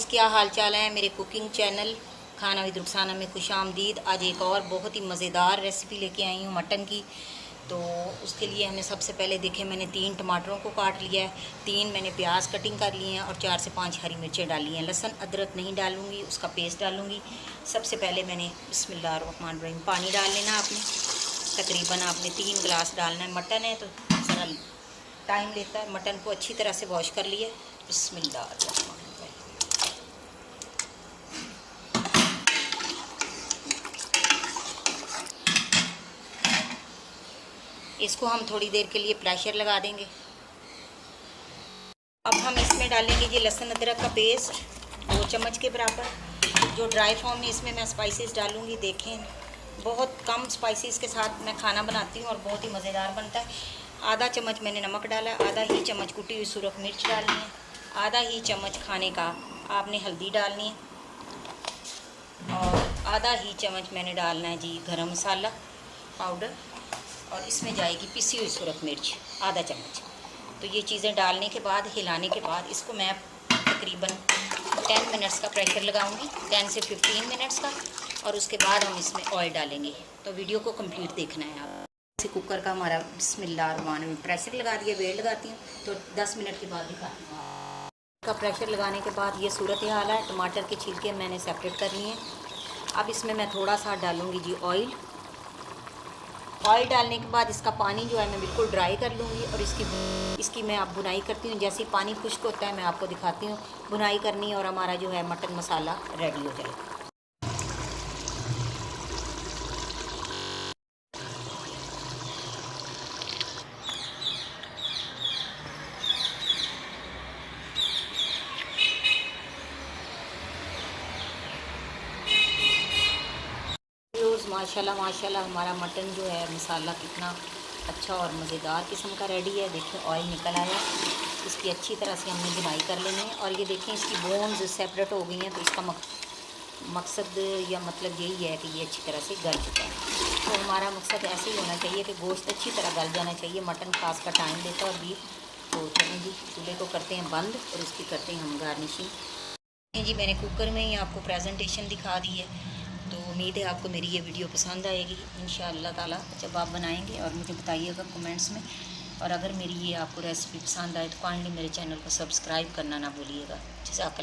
Viewers, क्या हाल चाल है मेरे कुकिंग चैनल खाना विद रुखसाना में खुश आमदीद। आज एक और बहुत ही मज़ेदार रेसिपी लेके आई हूँ मटन की। तो उसके लिए हमें सबसे पहले देखें, मैंने 3 टमाटरों को काट लिया है, 3 मैंने प्याज कटिंग कर लिए हैं और 4 से 5 हरी मिर्चें डाली हैं। लहसुन अदरक नहीं डालूँगी, उसका पेस्ट डालूँगी। सबसे पहले मैंने बिस्मिल्लाहिर्रहमानिर्रहीम पानी डाल लेना आपने, तकरीबन आपने 3 गिलास डालना है। मटन है तो ज़रा टाइम लेता है। मटन को अच्छी तरह से वॉश कर लिया। बिस्मिल्लाहिर्रहमानिर्रहीम। इसको हम थोड़ी देर के लिए प्रेशर लगा देंगे। अब हम इसमें डालेंगे ये लहसुन अदरक का पेस्ट 2 चम्मच के बराबर। जो ड्राई फॉर्म में इसमें मैं स्पाइसेस डालूँगी, देखें बहुत कम स्पाइसेस के साथ मैं खाना बनाती हूँ और बहुत ही मज़ेदार बनता है। आधा चम्मच मैंने नमक डाला, आधा ही चम्मच कुटी हुई सुरख मिर्च डालनी है, आधा ही चम्मच खाने का आपने हल्दी डालनी है और आधा ही चम्मच मैंने डालना है जी गरम मसाला पाउडर, और इसमें जाएगी पिसी हुई सुरख मिर्च आधा चम्मच। तो ये चीज़ें डालने के बाद, हिलाने के बाद इसको मैं तकरीबन 10 मिनट्स का प्रेशर लगाऊंगी, 10 से 15 मिनट्स का, और उसके बाद हम इसमें ऑयल डालेंगे। तो वीडियो को कंप्लीट देखना है आप। इसे कुकर का हमारा बिस्मिल्लाहिर्रहमानिर्रहीम प्रेशर लगा दिया, वेट लगाती हूँ तो 10 मिनट के बाद दिखाती हूँ। का प्रेशर लगाने के बाद ये सूरत हाल है। टमाटर के छिलके मैंने सेपरेट कर लिए हैं। अब इसमें मैं थोड़ा सा डालूँगी जी ऑयल डालने के बाद इसका पानी जो है मैं बिल्कुल ड्राई कर लूँगी और इसकी मैं अब बुनाई करती हूँ। जैसे ही पानी खुश्क होता है मैं आपको दिखाती हूँ बुनाई करनी, और हमारा जो है मटन मसाला रेडी हो जाएगा। माशाल्लाह माशाल्लाह हमारा मटन जो है मसाला कितना अच्छा और मज़ेदार किस्म का रेडी है। देखिए ऑयल निकल आया। इसकी अच्छी तरह से हमने बुनाई कर लेनी है। और ये देखें इसकी बोन्स सेपरेट हो गई हैं, तो इसका मकसद या मतलब यही है कि ये अच्छी तरह से गल चुका है। तो हमारा मकसद ऐसे ही होना चाहिए कि गोश्त अच्छी तरह गल जाना चाहिए। मटन खास का टाइम लेता है और बीफ। तो चलें जी, चूल्हे को करते हैं बंद और उसकी करते हैं हम गार्निशिंग। जी मैंने कुकर में ही आपको प्रेजेंटेशन दिखा दी है। तो उम्मीद है आपको मेरी ये वीडियो पसंद आएगी इंशाअल्लाह ताला जब आप बनाएंगे, और मुझे बताइएगा कमेंट्स में। और अगर मेरी ये आपको रेसिपी पसंद आए तो काइंडली मेरे चैनल को सब्सक्राइब करना ना भूलिएगा। जज़ाकल्लाह।